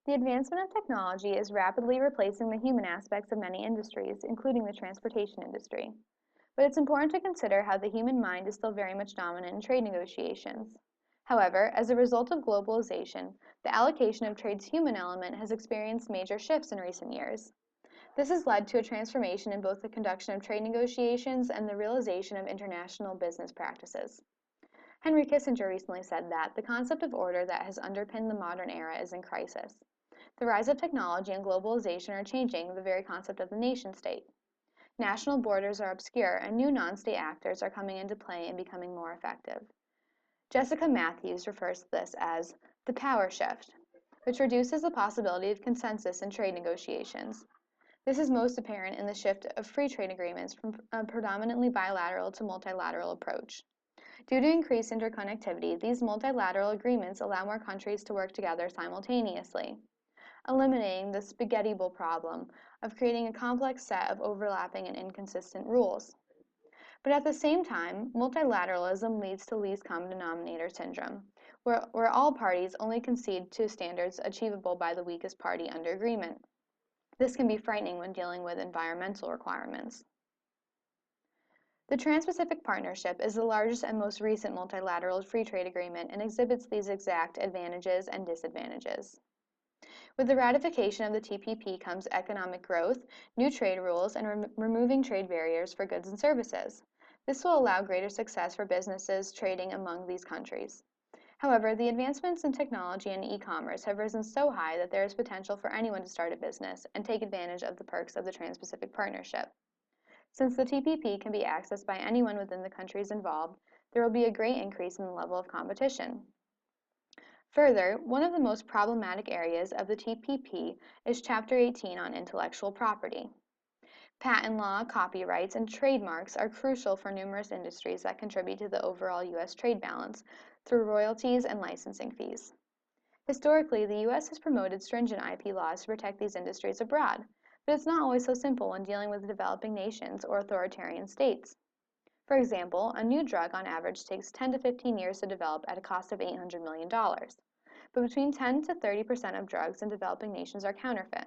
The advancement of technology is rapidly replacing the human aspects of many industries, including the transportation industry. But it's important to consider how the human mind is still very much dominant in trade negotiations. However, as a result of globalization, the allocation of trade's human element has experienced major shifts in recent years. This has led to a transformation in both the conduction of trade negotiations and the realization of international business practices. Henry Kissinger recently said that the concept of order that has underpinned the modern era is in crisis. The rise of technology and globalization are changing the very concept of the nation state. National borders are obscure, and new non-state actors are coming into play and becoming more effective. Jessica Matthews refers to this as the power shift, which reduces the possibility of consensus in trade negotiations. This is most apparent in the shift of free trade agreements from a predominantly bilateral to multilateral approach. Due to increased interconnectivity, these multilateral agreements allow more countries to work together simultaneously, eliminating the spaghetti bowl problem of creating a complex set of overlapping and inconsistent rules. But at the same time, multilateralism leads to least common denominator syndrome, where all parties only concede to standards achievable by the weakest party under agreement. This can be frightening when dealing with environmental requirements. The Trans-Pacific Partnership is the largest and most recent multilateral free trade agreement and exhibits these exact advantages and disadvantages. With the ratification of the TPP comes economic growth, new trade rules, and removing trade barriers for goods and services. This will allow greater success for businesses trading among these countries. However, the advancements in technology and e-commerce have risen so high that there is potential for anyone to start a business and take advantage of the perks of the Trans-Pacific Partnership. Since the TPP can be accessed by anyone within the countries involved, there will be a great increase in the level of competition. Further, one of the most problematic areas of the TPP is Chapter 18 on intellectual property. Patent law, copyrights, and trademarks are crucial for numerous industries that contribute to the overall U.S. trade balance through royalties and licensing fees. Historically, the U.S. has promoted stringent IP laws to protect these industries abroad, but it's not always so simple when dealing with developing nations or authoritarian states. For example, a new drug on average takes 10 to 15 years to develop at a cost of $800 million, but between 10 to 30% of drugs in developing nations are counterfeit.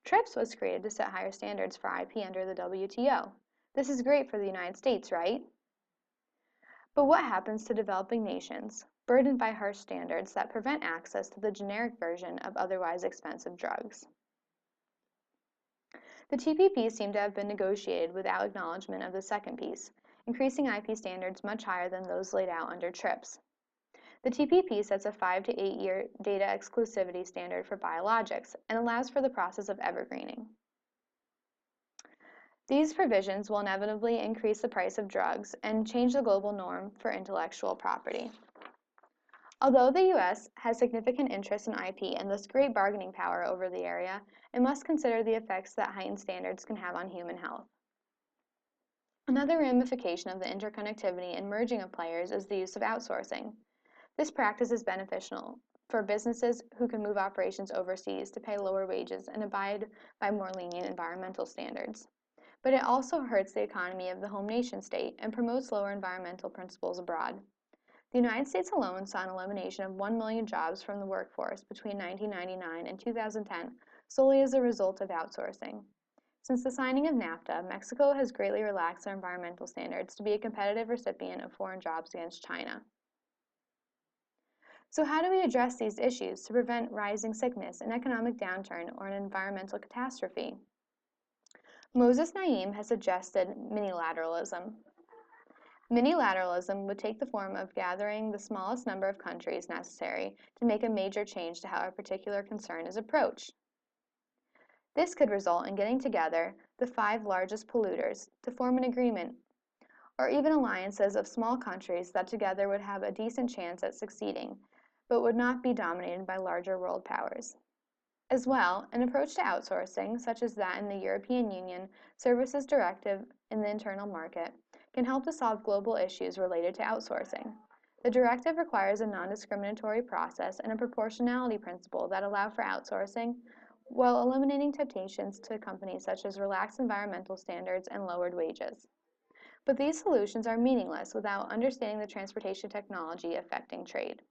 TRIPS was created to set higher standards for IP under the WTO. This is great for the United States, right? But what happens to developing nations, burdened by harsh standards that prevent access to the generic version of otherwise expensive drugs? The TPP seemed to have been negotiated without acknowledgement of the second piece, increasing IP standards much higher than those laid out under TRIPS. The TPP sets a 5 to 8 year data exclusivity standard for biologics and allows for the process of evergreening. These provisions will inevitably increase the price of drugs and change the global norm for intellectual property. Although the U.S. has significant interest in IP and thus great bargaining power over the area, it must consider the effects that heightened standards can have on human health. Another ramification of the interconnectivity and merging of players is the use of outsourcing. This practice is beneficial for businesses who can move operations overseas to pay lower wages and abide by more lenient environmental standards. But it also hurts the economy of the home nation state and promotes lower environmental principles abroad. The United States alone saw an elimination of 1 million jobs from the workforce between 1999 and 2010 solely as a result of outsourcing. Since the signing of NAFTA, Mexico has greatly relaxed their environmental standards to be a competitive recipient of foreign jobs against China. So how do we address these issues to prevent rising sickness, an economic downturn, or an environmental catastrophe? Moses Naim has suggested minilateralism. Minilateralism would take the form of gathering the smallest number of countries necessary to make a major change to how a particular concern is approached. This could result in getting together the 5 largest polluters to form an agreement, or even alliances of small countries that together would have a decent chance at succeeding, but would not be dominated by larger world powers. As well, an approach to outsourcing, such as that in the European Union Services Directive in the internal market, can help to solve global issues related to outsourcing. The directive requires a non-discriminatory process and a proportionality principle that allow for outsourcing while eliminating temptations to companies such as relaxed environmental standards and lowered wages. But these solutions are meaningless without understanding the transportation technology affecting trade.